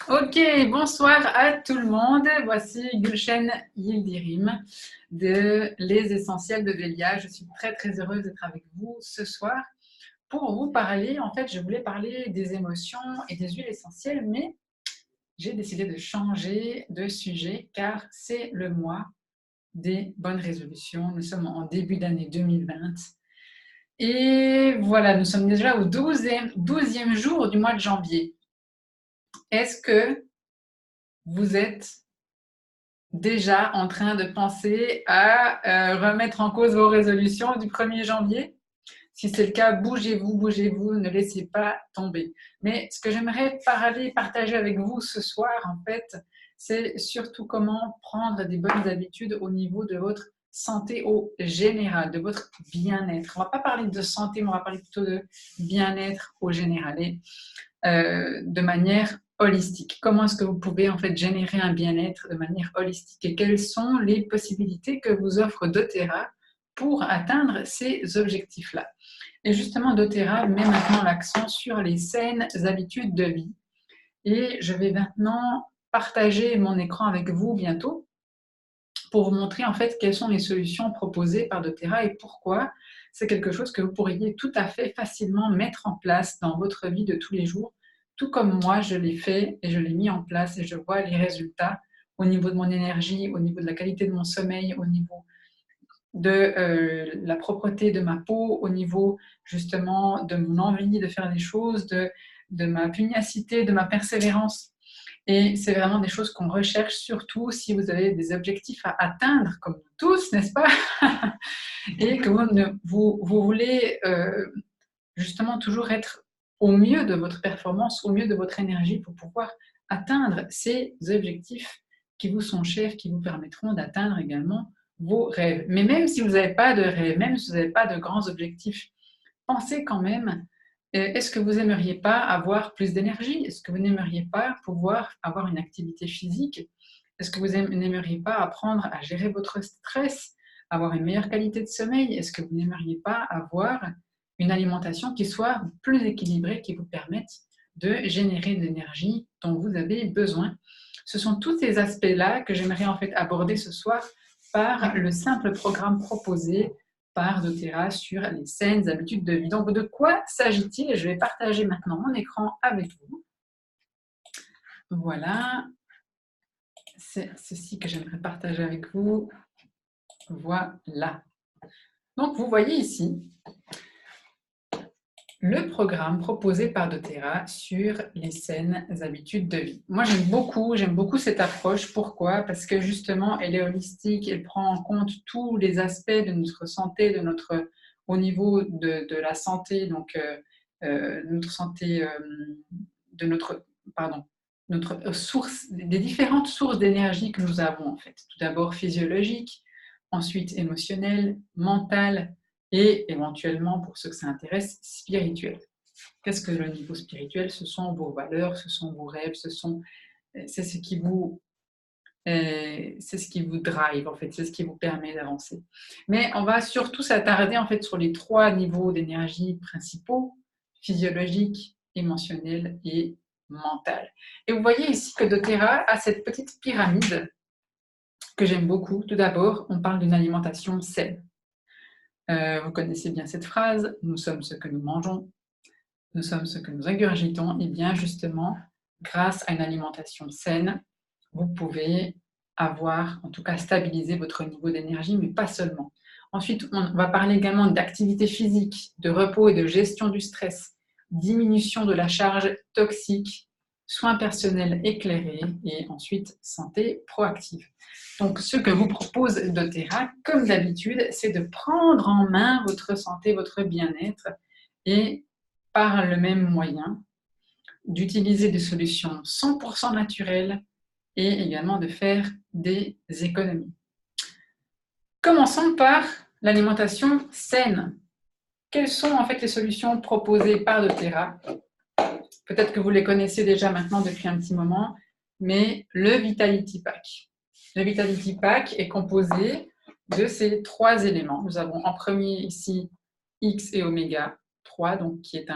Ok, bonsoir à tout le monde. Voici Gulshen Yildirim de Les Essentiels de Delia. Je suis très heureuse d'être avec vous ce soir pour vous parler. En fait, je voulais parler des émotions et des huiles essentielles, mais j'ai décidé de changer de sujet car c'est le mois des bonnes résolutions. Nous sommes en début d'année 2020. Et voilà, nous sommes déjà au 12e jour du mois de janvier. Est-ce que vous êtes déjà en train de penser à remettre en cause vos résolutions du 1er janvier? Si c'est le cas, bougez-vous, ne laissez pas tomber. Mais ce que j'aimerais partager avec vous ce soir, en fait, c'est surtout comment prendre des bonnes habitudes au niveau de votre santé au général, de votre bien-être. On ne va pas parler de santé, mais on va parler plutôt de bien-être au général. Et de manière holistique. Comment est-ce que vous pouvez en fait générer un bien-être de manière holistique et quelles sont les possibilités que vous offre doTERRA pour atteindre ces objectifs-là. Et justement, doTERRA met maintenant l'accent sur les saines habitudes de vie. Et je vais maintenant partager mon écran avec vous bientôt pour vous montrer en fait quelles sont les solutions proposées par doTERRA et pourquoi c'est quelque chose que vous pourriez tout à fait facilement mettre en place dans votre vie de tous les jours, tout comme moi je l'ai fait et je l'ai mis en place et je vois les résultats au niveau de mon énergie, au niveau de la qualité de mon sommeil, au niveau de la propreté de ma peau, au niveau justement de mon envie de faire des choses, de ma pugnacité, de ma persévérance. Et c'est vraiment des choses qu'on recherche, surtout si vous avez des objectifs à atteindre, comme nous tous, n'est-ce pas? Et que vous voulez justement toujours être au mieux de votre performance, au mieux de votre énergie pour pouvoir atteindre ces objectifs qui vous sont chers, qui vous permettront d'atteindre également vos rêves. Mais même si vous n'avez pas de rêves, même si vous n'avez pas de grands objectifs, pensez quand même, est-ce que vous n'aimeriez pas avoir plus d'énergie? Est-ce que vous n'aimeriez pas pouvoir avoir une activité physique? Est-ce que vous n'aimeriez pas apprendre à gérer votre stress, avoir une meilleure qualité de sommeil? Est-ce que vous n'aimeriez pas avoir une alimentation qui soit plus équilibrée, qui vous permette de générer de l'énergie dont vous avez besoin? Ce sont tous ces aspects-là que j'aimerais en fait aborder ce soir par le simple programme proposé par doTERRA sur les saines habitudes de vie. Donc, de quoi s'agit-il? Je vais partager maintenant mon écran avec vous. Voilà, c'est ceci que j'aimerais partager avec vous. Voilà. Donc, vous voyez ici le programme proposé par doTERRA sur les saines habitudes de vie. Moi, j'aime beaucoup cette approche. Pourquoi? Parce que justement, elle est holistique, elle prend en compte tous les aspects de notre santé, au niveau de la santé, donc notre santé, de notre, pardon, notre source, des différentes sources d'énergie que nous avons en fait. Tout d'abord physiologique, ensuite émotionnelle, mentale, et éventuellement, pour ceux que ça intéresse, spirituel. Qu'est-ce que le niveau spirituel? Ce sont vos valeurs, ce sont vos rêves, c'est c'est ce qui vous drive, en fait, c'est ce qui vous permet d'avancer. Mais on va surtout s'attarder en fait sur les 3 niveaux d'énergie principaux, physiologique, émotionnel et mental. Et vous voyez ici que doTERRA a cette petite pyramide que j'aime beaucoup. Tout d'abord, on parle d'une alimentation saine. Vous connaissez bien cette phrase, nous sommes ce que nous mangeons, nous sommes ce que nous ingurgitons. Et bien justement, grâce à une alimentation saine, vous pouvez avoir, en tout cas stabiliser votre niveau d'énergie, mais pas seulement. Ensuite, on va parler également d'activité physique, de repos et de gestion du stress, diminution de la charge toxique, soins personnels éclairés et ensuite santé proactive. Donc, ce que vous propose doTERRA, comme d'habitude, c'est de prendre en main votre santé, votre bien-être et par le même moyen, d'utiliser des solutions 100% naturelles et également de faire des économies. Commençons par l'alimentation saine. Quelles sont en fait les solutions proposées par doTERRA? Peut-être que vous les connaissez déjà maintenant depuis un petit moment, mais le Vitality Pack. Le Vitality Pack est composé de ces 3 éléments. Nous avons en premier ici X et oméga 3, donc qui est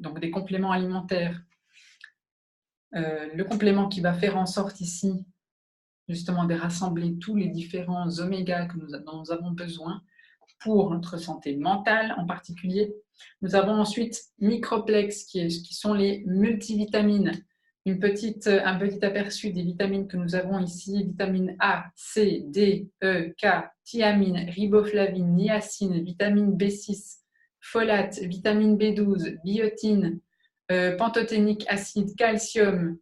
donc des compléments alimentaires le complément qui va faire en sorte ici, justement, de rassembler tous les différents oméga dont nous avons besoin pour notre santé mentale en particulier. Nous avons ensuite Microplex, qui sont les multivitamines. Un petit aperçu des vitamines que nous avons ici, vitamine A, C, D, E, K, thiamine, riboflavine, niacine, vitamine B6, folate, vitamine B12, biotine, pantothénique acide, calcium,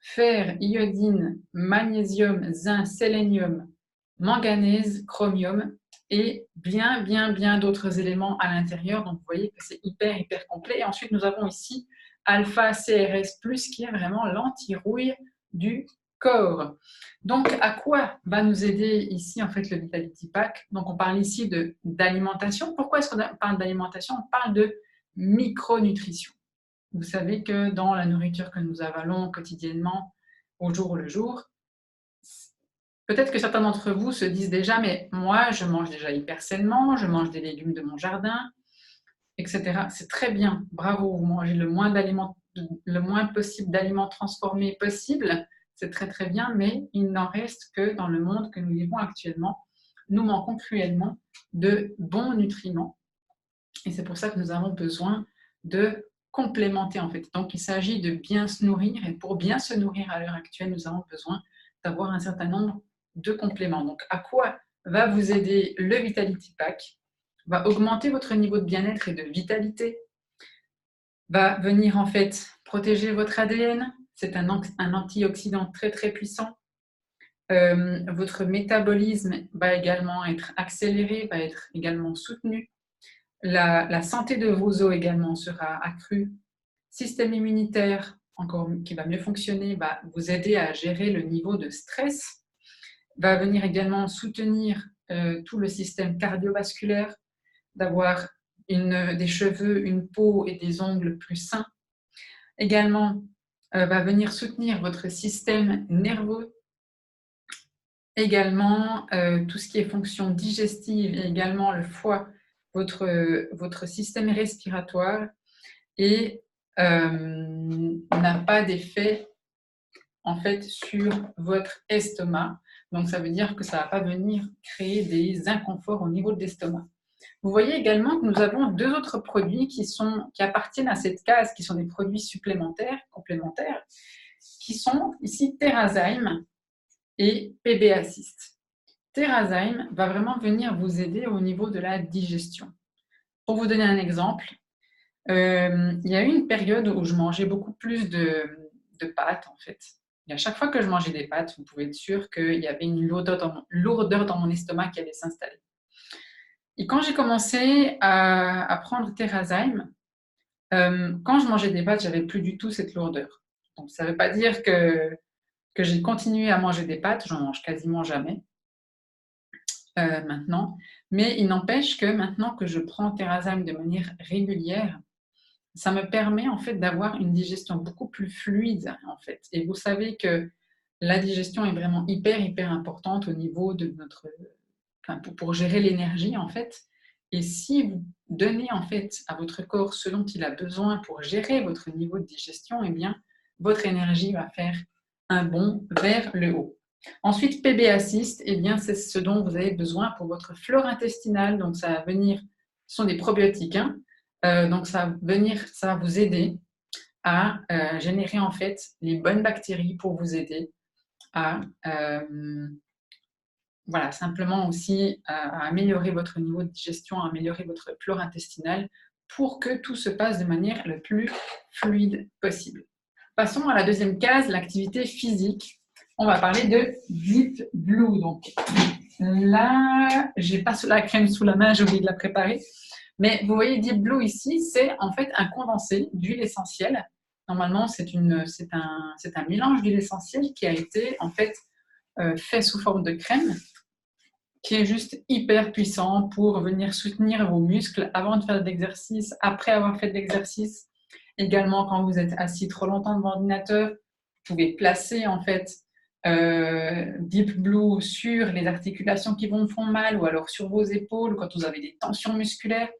fer, iodine, magnésium, zinc, sélénium, manganèse, chromium et bien d'autres éléments à l'intérieur. Donc, vous voyez que c'est hyper complet. Et ensuite, nous avons ici alpha CRS+, qui est vraiment l'anti-rouille du corps. Donc, à quoi va nous aider ici, en fait, le Vitality Pack? Donc, on parle ici d'alimentation. Pourquoi est-ce qu'on parle d'alimentation? On parle de micronutrition. Vous savez que dans la nourriture que nous avalons quotidiennement, au jour le jour, peut-être que certains d'entre vous se disent déjà, mais moi, je mange déjà hyper sainement, je mange des légumes de mon jardin, etc. C'est très bien, bravo, vous mangez le moins possible d'aliments transformés possible, c'est très bien, mais il n'en reste que dans le monde que nous vivons actuellement, nous manquons cruellement de bons nutriments. Et c'est pour ça que nous avons besoin de complémenter en fait. Donc il s'agit de bien se nourrir, et pour bien se nourrir à l'heure actuelle, nous avons besoin d'avoir un certain nombre de compléments. Donc à quoi va vous aider le Vitality Pack? Va augmenter votre niveau de bien-être et de vitalité, va venir en fait protéger votre ADN, c'est un antioxydant très puissant. Votre métabolisme va également être accéléré, va être également soutenu. La santé de vos os également sera accrue. Système immunitaire, encore qui va mieux fonctionner, va vous aider à gérer le niveau de stress, va venir également soutenir tout le système cardiovasculaire, d'avoir des cheveux, une peau et des ongles plus sains. Également, va venir soutenir votre système nerveux. Également, tout ce qui est fonction digestive, et également le foie, votre système respiratoire, et n'a pas d'effet en fait sur votre estomac. Donc ça veut dire que ça ne va pas venir créer des inconforts au niveau de l'estomac. Vous voyez également que nous avons deux autres produits qui appartiennent à cette case, qui sont des produits supplémentaires, complémentaires, qui sont ici Terrazyme et PB Assist. Terrazyme va vraiment venir vous aider au niveau de la digestion. Pour vous donner un exemple, il y a eu une période où je mangeais beaucoup plus de pâtes en fait. Et à chaque fois que je mangeais des pâtes, vous pouvez être sûr qu'il y avait une lourdeur dans mon estomac qui allait s'installer. Et quand j'ai commencé à prendre Terrazyme, quand je mangeais des pâtes, j'avais plus du tout cette lourdeur. Donc ça ne veut pas dire que j'ai continué à manger des pâtes, j'en mange quasiment jamais maintenant, mais il n'empêche que maintenant que je prends Terrazyme de manière régulière, ça me permet en fait d'avoir une digestion beaucoup plus fluide en fait. Et vous savez que la digestion est vraiment hyper importante au niveau de pour gérer l'énergie en fait. Et si vous donnez en fait à votre corps ce dont il a besoin pour gérer votre niveau de digestion, eh bien votre énergie va faire un bond vers le haut. Ensuite, PB Assist, eh bien c'est ce dont vous avez besoin pour votre flore intestinale. Donc ça va venir, ce sont des probiotiques, hein. Donc ça va vous aider à générer en fait les bonnes bactéries pour vous aider à voilà, simplement aussi à améliorer votre niveau de digestion, à améliorer votre flore intestinale pour que tout se passe de manière la plus fluide possible. Passons à la deuxième case, l'activité physique. On va parler de Deep Blue. Donc là, j'ai pas la crème sous la main, j'ai oublié de la préparer. Mais vous voyez, Deep Blue ici, c'est en fait un condensé d'huile essentielle. Normalement, c'est un mélange d'huile essentielle qui a été en fait fait sous forme de crème, qui est juste hyper puissant pour venir soutenir vos muscles avant de faire de l'exercice, après avoir fait de l'exercice. Également, quand vous êtes assis trop longtemps devant l'ordinateur, vous pouvez placer en fait Deep Blue sur les articulations qui vous font mal ou alors sur vos épaules quand vous avez des tensions musculaires.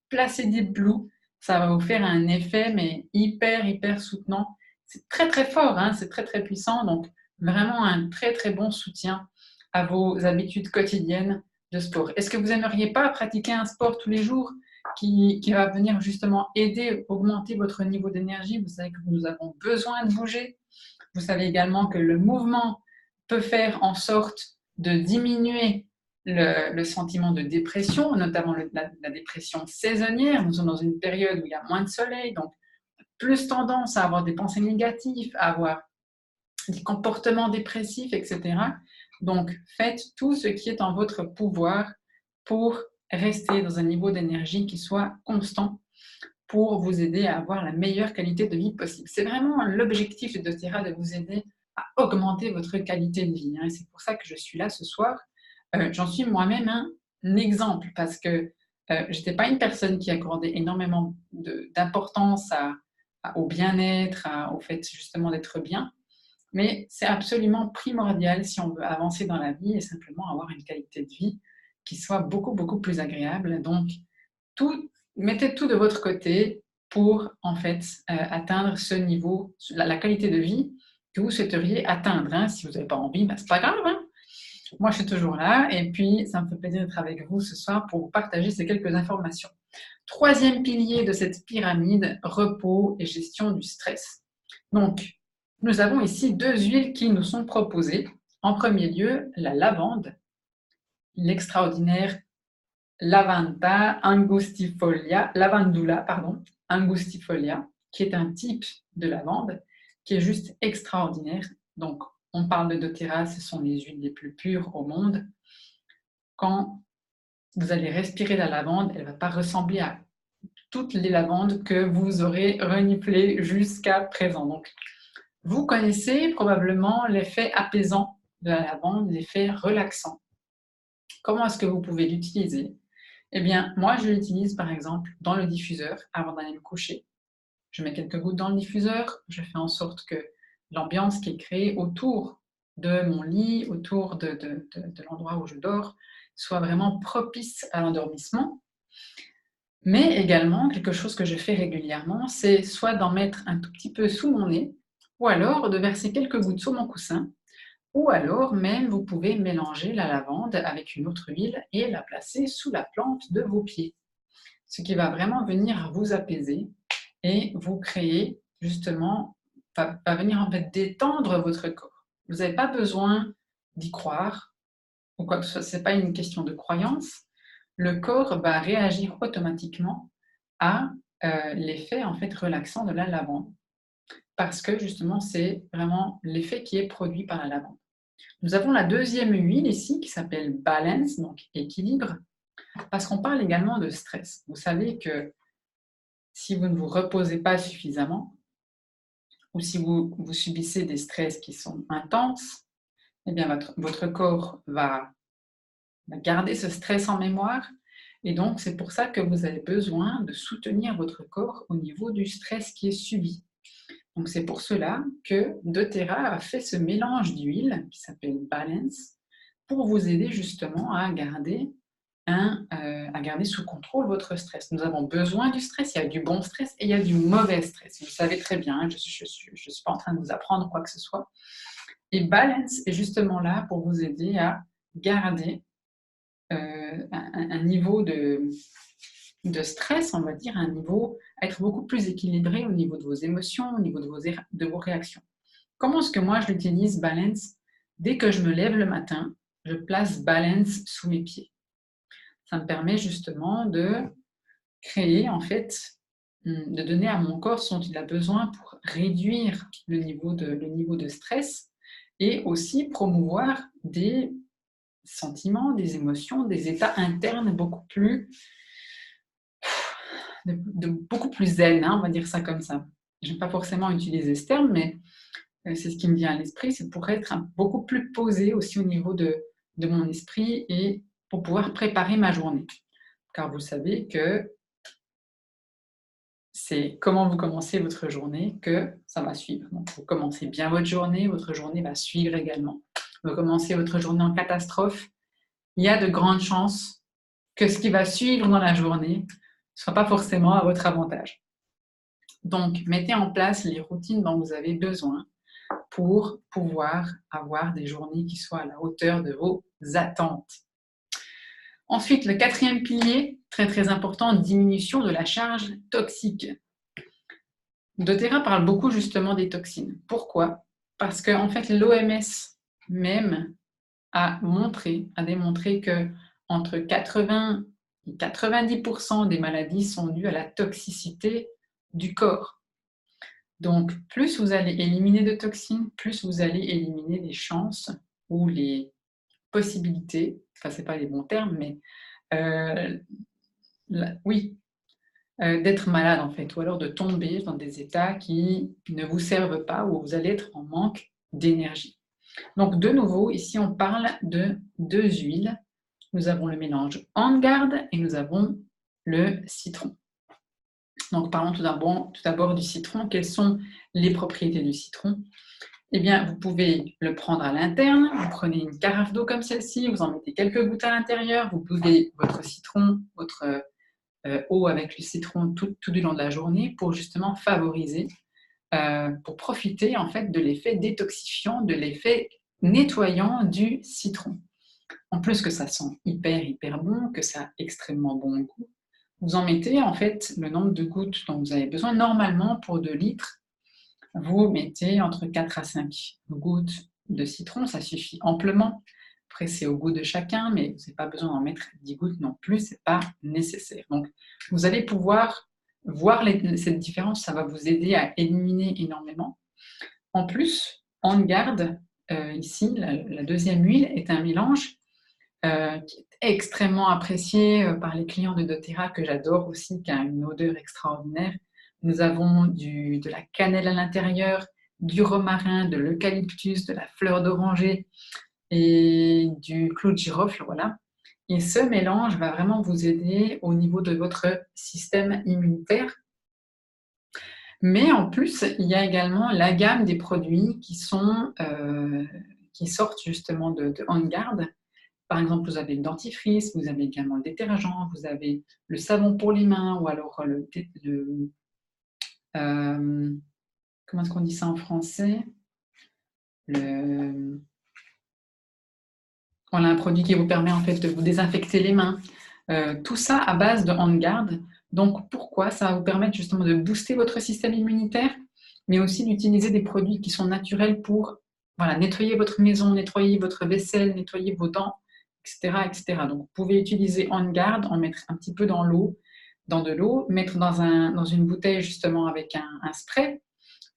Placez Deep Blue, ça va vous faire un effet mais hyper soutenant c'est très très fort, hein, c'est très très puissant. Donc vraiment un très très bon soutien à vos habitudes quotidiennes de sport. Est-ce que vous n'aimeriez pas pratiquer un sport tous les jours qui va venir justement aider, augmenter votre niveau d'énergie? Vous savez que nous avons besoin de bouger. Vous savez également que le mouvement peut faire en sorte de diminuer le sentiment de dépression, notamment la dépression saisonnière. Nous sommes dans une période où il y a moins de soleil, donc plus tendance à avoir des pensées négatives, à avoir des comportements dépressifs, etc. Donc, faites tout ce qui est en votre pouvoir pour rester dans un niveau d'énergie qui soit constant pour vous aider à avoir la meilleure qualité de vie possible. C'est vraiment l'objectif de doTERRA, de vous aider à augmenter votre qualité de vie. Hein. C'est pour ça que je suis là ce soir. J'en suis moi-même un exemple parce que je n'étais pas une personne qui accordait énormément d'importance au bien-être, au fait justement d'être bien. Mais c'est absolument primordial si on veut avancer dans la vie et simplement avoir une qualité de vie qui soit beaucoup, beaucoup plus agréable. Donc, mettez tout de votre côté pour en fait atteindre ce niveau, la qualité de vie que vous souhaiteriez atteindre. Hein. Si vous n'avez pas envie, ben, c'est pas grave. Hein. Moi, je suis toujours là et puis ça me fait plaisir d'être avec vous ce soir pour vous partager ces quelques informations. Troisième pilier de cette pyramide, repos et gestion du stress. Donc, nous avons ici 2 huiles qui nous sont proposées. En premier lieu, la lavande, l'extraordinaire Lavandula angustifolia, qui est un type de lavande qui est juste extraordinaire. Donc, on parle de doTERRA, ce sont les huiles les plus pures au monde. Quand vous allez respirer la lavande, elle ne va pas ressembler à toutes les lavandes que vous aurez reniflées jusqu'à présent. Donc, vous connaissez probablement l'effet apaisant de la lavande, l'effet relaxant. Comment est-ce que vous pouvez l'utiliser? Eh bien, moi, je l'utilise par exemple dans le diffuseur avant d'aller me coucher. Je mets quelques gouttes dans le diffuseur, je fais en sorte que l'ambiance qui est créée autour de mon lit, autour de l'endroit où je dors, soit vraiment propice à l'endormissement. Mais également, quelque chose que je fais régulièrement, c'est soit d'en mettre un tout petit peu sous mon nez, ou alors de verser quelques gouttes sur mon coussin, ou alors même vous pouvez mélanger la lavande avec une autre huile et la placer sous la plante de vos pieds. Ce qui va vraiment venir vous apaiser et vous créer justement, va venir en fait détendre votre corps. Vous n'avez pas besoin d'y croire ou quoi que ce soit, ce n'est pas une question de croyance. Le corps va réagir automatiquement à l'effet en fait relaxant de la lavande parce que justement c'est vraiment l'effet qui est produit par la lavande. Nous avons la deuxième huile ici qui s'appelle Balance, donc équilibre, parce qu'on parle également de stress. Vous savez que si vous ne vous reposez pas suffisamment ou si vous subissez des stress qui sont intenses, eh bien votre corps va garder ce stress en mémoire et donc c'est pour ça que vous avez besoin de soutenir votre corps au niveau du stress qui est subi. Donc c'est pour cela que doTERRA a fait ce mélange d'huile qui s'appelle Balance pour vous aider justement à garder sous contrôle votre stress. Nous avons besoin du stress, il y a du bon stress et il y a du mauvais stress. Vous le savez très bien, hein, je ne suis pas en train de vous apprendre quoi que ce soit. Et Balance est justement là pour vous aider à garder un niveau de stress, on va dire, un niveau, à être beaucoup plus équilibré au niveau de vos émotions, au niveau de vos réactions. Comment est-ce que moi je l'utilise, Balance? Dès que je me lève le matin, je place Balance sous mes pieds. Ça me permet justement de créer, en fait, de donner à mon corps ce dont il a besoin pour réduire le niveau de stress et aussi promouvoir des sentiments, des émotions, des états internes beaucoup plus zen, hein, on va dire ça comme ça. Je n'ai pas forcément utilisé ce terme, mais c'est ce qui me vient à l'esprit, c'est pour être beaucoup plus posé aussi au niveau de mon esprit et pour pouvoir préparer ma journée. Car vous savez que c'est comment vous commencez votre journée que ça va suivre. Donc, vous commencez bien votre journée va suivre également. Vous commencez votre journée en catastrophe, il y a de grandes chances que ce qui va suivre dans la journée ne soit pas forcément à votre avantage. Donc, mettez en place les routines dont vous avez besoin pour pouvoir avoir des journées qui soient à la hauteur de vos attentes. Ensuite, le quatrième pilier, très très important, diminution de la charge toxique. doTERRA parle beaucoup justement des toxines. Pourquoi? Parce que en fait, l'OMS même a démontré que entre 80 et 90% des maladies sont dues à la toxicité du corps. Donc, plus vous allez éliminer de toxines, plus vous allez éliminer les chances ou les possibilités, enfin, ce n'est pas les bons termes, mais oui, d'être malade en fait, ou alors de tomber dans des états qui ne vous servent pas, où vous allez être en manque d'énergie. Donc, de nouveau, ici, on parle de deux huiles. Nous avons le mélange On-Guard et nous avons le citron. Donc, parlons tout d'abord du citron. Quelles sont les propriétés du citron? Eh bien, vous pouvez le prendre à l'interne. Vous prenez une carafe d'eau comme celle-ci, vous en mettez quelques gouttes à l'intérieur, vous buvez votre citron, votre eau avec le citron tout du long de la journée pour justement favoriser, pour profiter en fait de l'effet détoxifiant, de l'effet nettoyant du citron. En plus que ça sent hyper bon, que ça a extrêmement bon goût, vous en mettez en fait le nombre de gouttes dont vous avez besoin. Normalement, pour 2 litres, vous mettez entre 4 à 5 gouttes de citron, ça suffit amplement. Après, c'est au goût de chacun, mais vous n'avez pas besoin d'en mettre 10 gouttes non plus, ce n'est pas nécessaire. Donc, vous allez pouvoir voir cette différence, ça va vous aider à éliminer énormément. En plus, On-Guard, ici, la deuxième huile, est un mélange qui est extrêmement apprécié par les clients de doTERRA, que j'adore aussi, qui a une odeur extraordinaire. Nous avons de la cannelle à l'intérieur, du romarin, de l'eucalyptus, de la fleur d'oranger et du clou de girofle, voilà. Et ce mélange va vraiment vous aider au niveau de votre système immunitaire. Mais en plus, il y a également la gamme des produits qui sortent justement de On-Guard. Par exemple, vous avez le dentifrice, vous avez également le détergent, vous avez le savon pour les mains, ou alors comment est-ce qu'on dit ça en français? Voilà, un produit qui vous permet en fait de vous désinfecter les mains. Tout ça à base de On-Guard. Donc pourquoi? Ça va vous permettre justement de booster votre système immunitaire, mais aussi d'utiliser des produits qui sont naturels pour nettoyer votre maison, nettoyer votre vaisselle, nettoyer vos dents, etc., etc. Donc vous pouvez utiliser On-Guard, en mettre un petit peu dans de l'eau, mettre dans une bouteille justement avec un spray.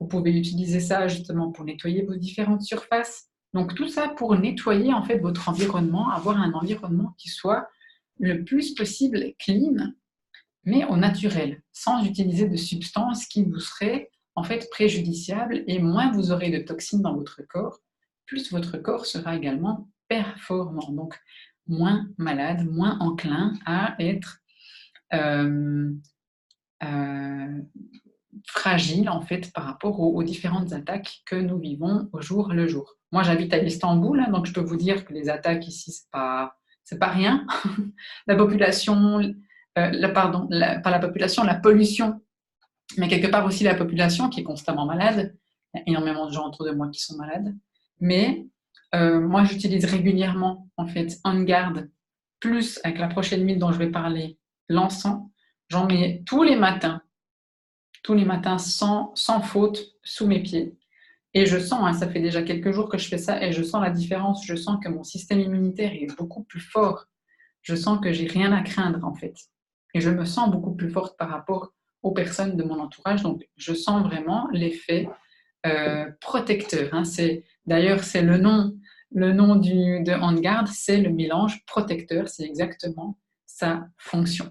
Vous pouvez utiliser ça justement pour nettoyer vos différentes surfaces. Donc tout ça pour nettoyer en fait votre environnement, avoir un environnement qui soit le plus possible clean, mais au naturel, sans utiliser de substances qui vous seraient en fait préjudiciables, et moins vous aurez de toxines dans votre corps, plus votre corps sera également performant, donc moins malade, moins enclin à être fragile en fait par rapport aux différentes attaques que nous vivons au jour le jour. Moi, j'habite à Istanbul, donc je peux vous dire que les attaques ici, c'est pas rien. La population, pas la population, la pollution, mais quelque part aussi la population qui est constamment malade. Il y a énormément de gens autour de moi qui sont malades. Mais moi, j'utilise régulièrement en fait On-Guard, plus avec la prochaine huile dont je vais parler, l'encens. J'en mets tous les matins sans faute sous mes pieds. Et je sens, ça fait déjà quelques jours que je fais ça, et je sens la différence. Je sens que mon système immunitaire est beaucoup plus fort. Je sens que j'ai rien à craindre en fait. Et je me sens beaucoup plus forte par rapport aux personnes de mon entourage. Donc je sens vraiment l'effet protecteur. D'ailleurs, c'est le nom de On-Guard, c'est le mélange protecteur. C'est exactement sa fonction.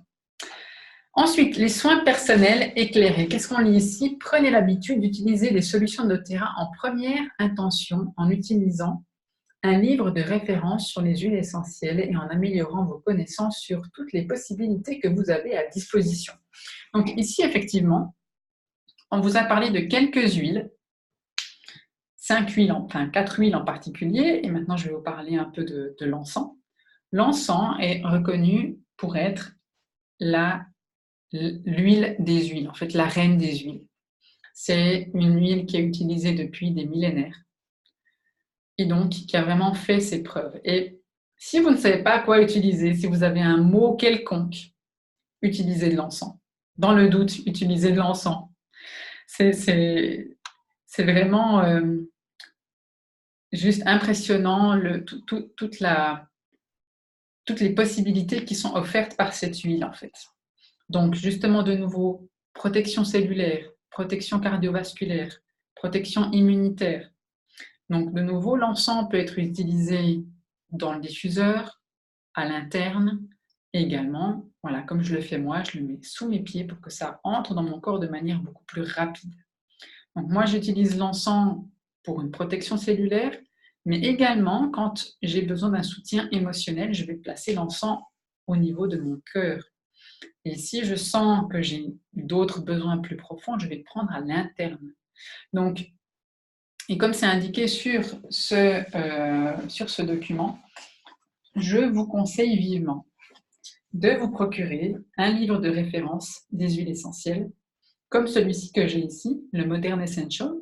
Ensuite, les soins personnels éclairés. Qu'est-ce qu'on lit ici? Prenez l'habitude d'utiliser les solutions de doTERRA en première intention en utilisant un livre de référence sur les huiles essentielles et en améliorant vos connaissances sur toutes les possibilités que vous avez à disposition. Donc ici, effectivement, on vous a parlé de quelques huiles, 4 huiles en particulier, et maintenant je vais vous parler un peu de l'encens. L'encens est reconnu pour être l'huile des huiles, en fait la reine des huiles. C'est une huile qui est utilisée depuis des millénaires et donc qui a vraiment fait ses preuves. Et si vous ne savez pas quoi utiliser, si vous avez un mot quelconque, utilisez de l'encens. Dans le doute, utilisez de l'encens. C'est vraiment juste impressionnant toutes les possibilités qui sont offertes par cette huile en fait. Donc justement de nouveau, protection cellulaire, protection cardiovasculaire, protection immunitaire. Donc de nouveau, l'encens peut être utilisé dans le diffuseur, à l'interne, et également, voilà, comme je le fais moi, je le mets sous mes pieds pour que ça entre dans mon corps de manière beaucoup plus rapide. Donc moi, j'utilise l'encens pour une protection cellulaire, mais également quand j'ai besoin d'un soutien émotionnel, je vais placer l'encens au niveau de mon cœur. Et si je sens que j'ai d'autres besoins plus profonds, je vais le prendre à l'interne. Donc, et comme c'est indiqué sur ce document, je vous conseille vivement de vous procurer un livre de référence des huiles essentielles, comme celui-ci que j'ai ici, le Modern Essential,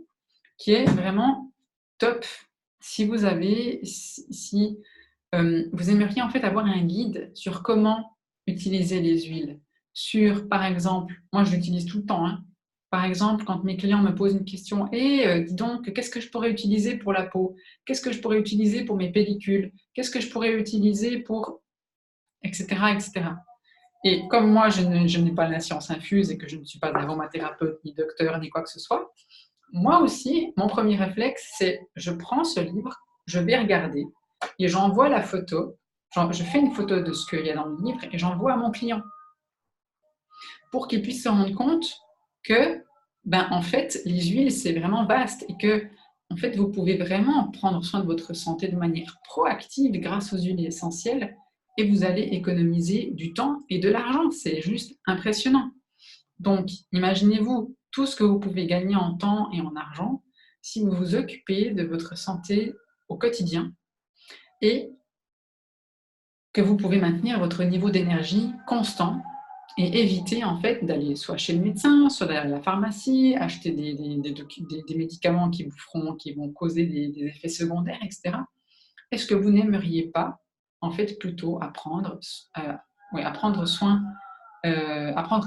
qui est vraiment top si vous aimeriez en fait avoir un guide sur comment utiliser les huiles. Sur, par exemple, moi je l'utilise tout le temps, hein. Par exemple, quand mes clients me posent une question, dis donc, qu'est-ce que je pourrais utiliser pour la peau? Qu'est-ce que je pourrais utiliser pour mes pellicules? Qu'est-ce que je pourrais utiliser pour... etc. etc. Et comme moi, je n'ai pas la science infuse et que je ne suis pas aromathérapeute, ni docteur, ni quoi que ce soit, moi aussi, mon premier réflexe, c'est je prends ce livre, je vais regarder et j'envoie la photo, je fais une photo de ce qu'il y a dans le livre et j'envoie à mon client pour qu'il puisse se rendre compte que, en fait, les huiles, c'est vraiment vaste et que, en fait, vous pouvez vraiment prendre soin de votre santé de manière proactive grâce aux huiles essentielles et vous allez économiser du temps et de l'argent. C'est juste impressionnant. Donc, imaginez-vous tout ce que vous pouvez gagner en temps et en argent si vous vous occupez de votre santé au quotidien et que vous pouvez maintenir votre niveau d'énergie constant et éviter en fait d'aller soit chez le médecin, soit d'aller à la pharmacie, acheter des médicaments qui vont causer des effets secondaires, etc. Est-ce que vous n'aimeriez pas en fait plutôt apprendre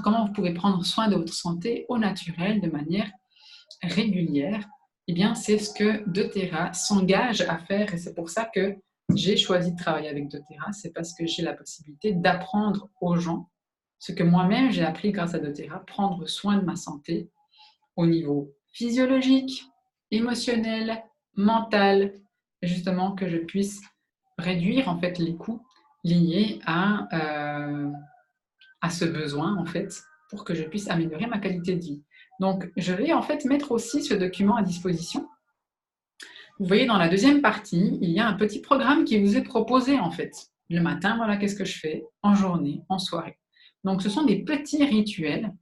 comment vous pouvez prendre soin de votre santé au naturel de manière régulière? Eh bien, c'est ce que doTERRA s'engage à faire et c'est pour ça que j'ai choisi de travailler avec doTERRA. C'est parce que j'ai la possibilité d'apprendre aux gens ce que moi-même j'ai appris grâce à doTERRA, prendre soin de ma santé au niveau physiologique, émotionnel, mental, et justement que je puisse réduire en fait les coûts liés à ce besoin en fait pour que je puisse améliorer ma qualité de vie. Donc je vais en fait mettre aussi ce document à disposition. Vous voyez dans la deuxième partie, il y a un petit programme qui vous est proposé en fait. Le matin, voilà qu'est-ce que je fais, en journée, en soirée. Donc ce sont des petits rituels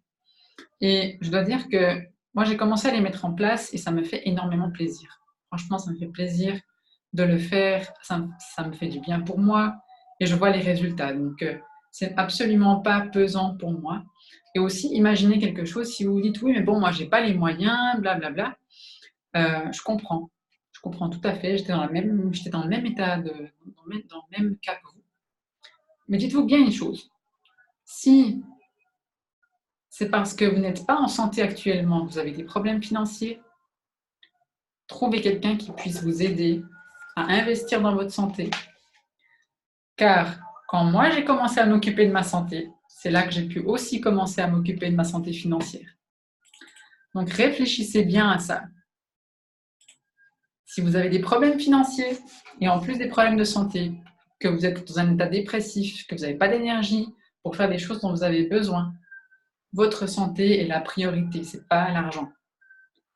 et je dois dire que moi j'ai commencé à les mettre en place et ça me fait énormément plaisir. Franchement, ça me fait plaisir de le faire, ça me fait du bien pour moi et je vois les résultats. Donc c'est absolument pas pesant pour moi. Et aussi, imaginez quelque chose, si vous vous dites oui, mais bon, moi j'ai pas les moyens, blablabla, je comprends. Je comprends tout à fait, j'étais dans le même état, dans le même cas que vous. Mais dites-vous bien une chose, si c'est parce que vous n'êtes pas en santé actuellement, vous avez des problèmes financiers, trouvez quelqu'un qui puisse vous aider à investir dans votre santé. Car quand moi j'ai commencé à m'occuper de ma santé, c'est là que j'ai pu aussi commencer à m'occuper de ma santé financière. Donc réfléchissez bien à ça. Si vous avez des problèmes financiers et en plus des problèmes de santé, que vous êtes dans un état dépressif, que vous n'avez pas d'énergie pour faire des choses dont vous avez besoin, votre santé est la priorité, ce n'est pas l'argent.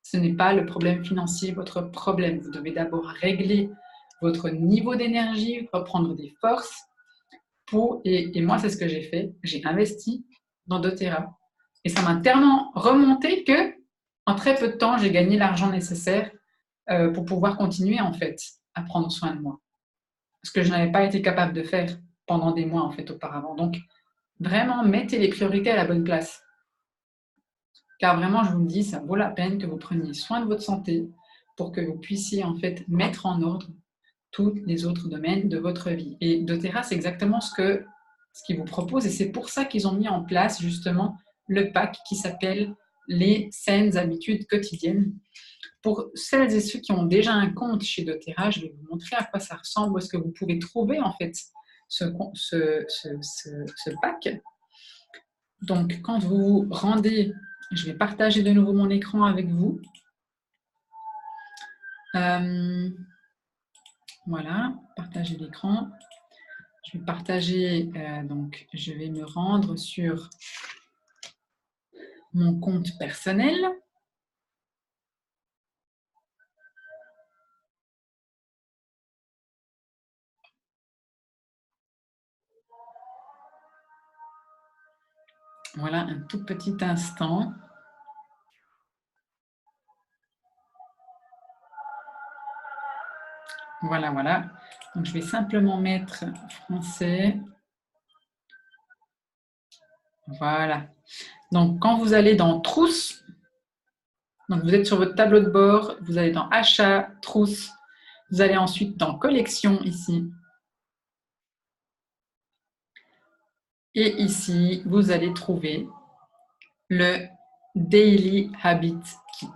Ce n'est pas le problème financier, votre problème. Vous devez d'abord régler votre niveau d'énergie, reprendre des forces. Et moi, c'est ce que j'ai fait. J'ai investi dans doTERRA. Et ça m'a tellement remonté que, en très peu de temps, j'ai gagné l'argent nécessaire pour pouvoir continuer, en fait, à prendre soin de moi. Ce que je n'avais pas été capable de faire pendant des mois, en fait, auparavant. Donc, vraiment, mettez les priorités à la bonne place. car vraiment, je vous le dis, ça vaut la peine que vous preniez soin de votre santé pour que vous puissiez en fait mettre en ordre tous les autres domaines de votre vie. Et doTERRA, c'est exactement ce qu'ils vous proposent, et c'est pour ça qu'ils ont mis en place justement le pack qui s'appelle les saines habitudes quotidiennes. Pour celles et ceux qui ont déjà un compte chez doTERRA, je vais vous montrer à quoi ça ressemble, où est-ce que vous pouvez trouver en fait ce pack. Donc, quand vous rendez, je vais partager de nouveau mon écran avec vous. Voilà, partager l'écran. Je vais partager, donc je vais me rendre sur mon compte personnel. Voilà, un tout petit instant. Voilà, voilà. Donc, je vais simplement mettre français. Voilà. Donc, quand vous allez dans Trousse, donc vous êtes sur votre tableau de bord, vous allez dans Achat, Trousse, vous allez ensuite dans Collection ici. Et ici, vous allez trouver le Daily Habit Kit.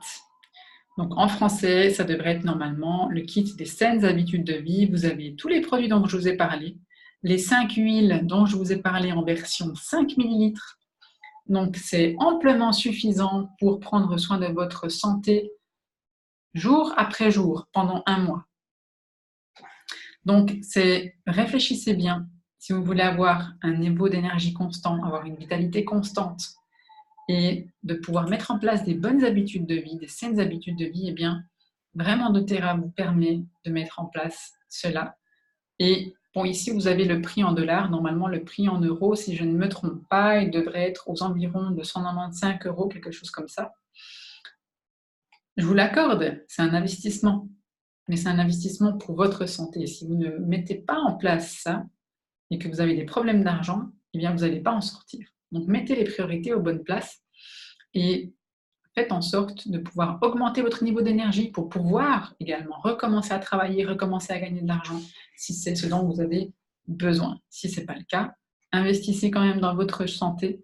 Donc en français, ça devrait être normalement le kit des saines habitudes de vie. Vous avez tous les produits dont je vous ai parlé, les 5 huiles dont je vous ai parlé en version 5 ml. Donc c'est amplement suffisant pour prendre soin de votre santé jour après jour pendant un mois. Donc réfléchissez bien. Si vous voulez avoir un niveau d'énergie constant, avoir une vitalité constante et de pouvoir mettre en place des bonnes habitudes de vie, des saines habitudes de vie, eh bien, vraiment doTERRA vous permet de mettre en place cela. Et bon, ici, vous avez le prix en dollars. Normalement, le prix en euros, si je ne me trompe pas, il devrait être aux environs de 195 €, quelque chose comme ça. Je vous l'accorde, c'est un investissement. Mais c'est un investissement pour votre santé. Si vous ne mettez pas en place ça et que vous avez des problèmes d'argent, eh bien, vous n'allez pas en sortir. Donc, mettez les priorités aux bonnes places et faites en sorte de pouvoir augmenter votre niveau d'énergie pour pouvoir également recommencer à travailler, recommencer à gagner de l'argent si c'est ce dont vous avez besoin. Si ce n'est pas le cas, investissez quand même dans votre santé.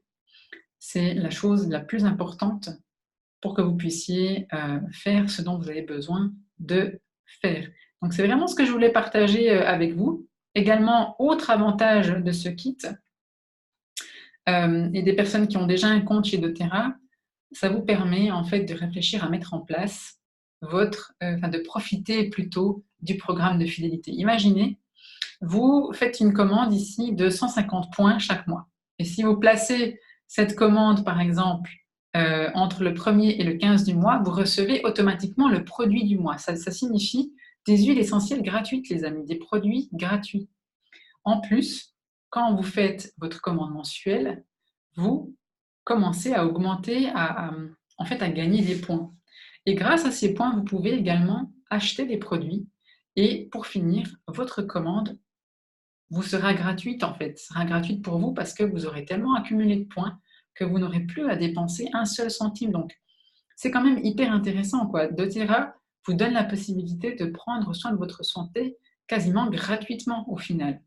C'est la chose la plus importante pour que vous puissiez faire ce dont vous avez besoin de faire. Donc, c'est vraiment ce que je voulais partager avec vous. Également, autre avantage de ce kit, et des personnes qui ont déjà un compte chez doTERRA, ça vous permet en fait de réfléchir à mettre en place de profiter plutôt du programme de fidélité. Imaginez, vous faites une commande ici de 150 points chaque mois. Et si vous placez cette commande, par exemple, entre le 1er et le 15 du mois, vous recevez automatiquement le produit du mois. Ça signifie des huiles essentielles gratuites, les amis, des produits gratuits. En plus, quand vous faites votre commande mensuelle, vous commencez à augmenter, en fait, à gagner des points. Et grâce à ces points, vous pouvez également acheter des produits. Et pour finir, votre commande vous sera gratuite, en fait. Sera gratuite pour vous parce que vous aurez tellement accumulé de points que vous n'aurez plus à dépenser un seul centime. Donc, c'est quand même hyper intéressant, quoi. doTERRA vous donne la possibilité de prendre soin de votre santé quasiment gratuitement au final.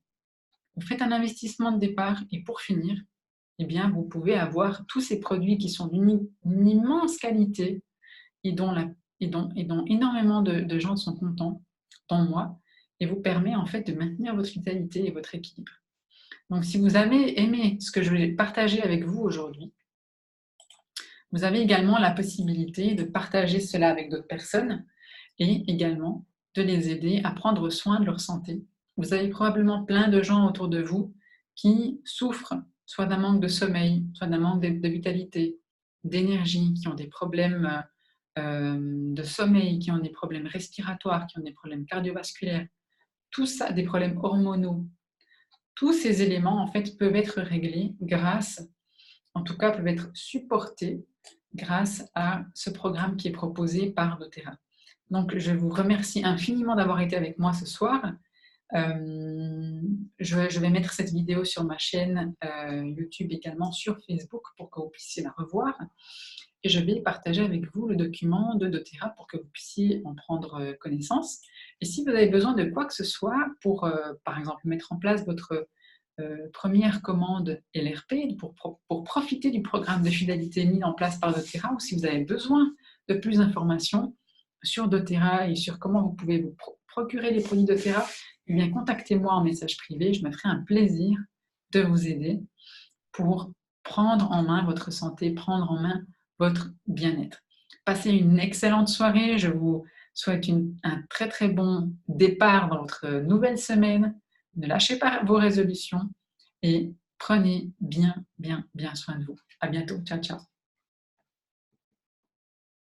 Vous faites un investissement de départ et pour finir, eh bien, vous pouvez avoir tous ces produits qui sont d'une immense qualité et dont énormément de gens sont contents, dont moi, et vous permet en fait de maintenir votre vitalité et votre équilibre. Donc, si vous avez aimé ce que je vais partager avec vous aujourd'hui, vous avez également la possibilité de partager cela avec d'autres personnes et également de les aider à prendre soin de leur santé. Vous avez probablement plein de gens autour de vous qui souffrent soit d'un manque de sommeil, soit d'un manque de vitalité, d'énergie, qui ont des problèmes de sommeil, qui ont des problèmes respiratoires, qui ont des problèmes cardiovasculaires, tout ça, des problèmes hormonaux. Tous ces éléments, en fait, peuvent être réglés en tout cas, peuvent être supportés grâce à ce programme qui est proposé par doTERRA. Donc, je vous remercie infiniment d'avoir été avec moi ce soir. Je vais mettre cette vidéo sur ma chaîne YouTube, également sur Facebook, pour que vous puissiez la revoir. et je vais partager avec vous le document de doTERRA pour que vous puissiez en prendre connaissance. Et si vous avez besoin de quoi que ce soit pour, par exemple, mettre en place votre première commande LRP pour profiter du programme de fidélité mis en place par doTERRA, ou si vous avez besoin de plus d'informations sur doTERRA et sur comment vous pouvez vous procurer les produits doTERRA, eh bien contactez-moi en message privé, je me ferai un plaisir de vous aider pour prendre en main votre santé, prendre en main votre bien-être. Passez une excellente soirée, je vous souhaite un très très bon départ dans votre nouvelle semaine. Ne lâchez pas vos résolutions et prenez bien soin de vous. À bientôt, ciao ciao.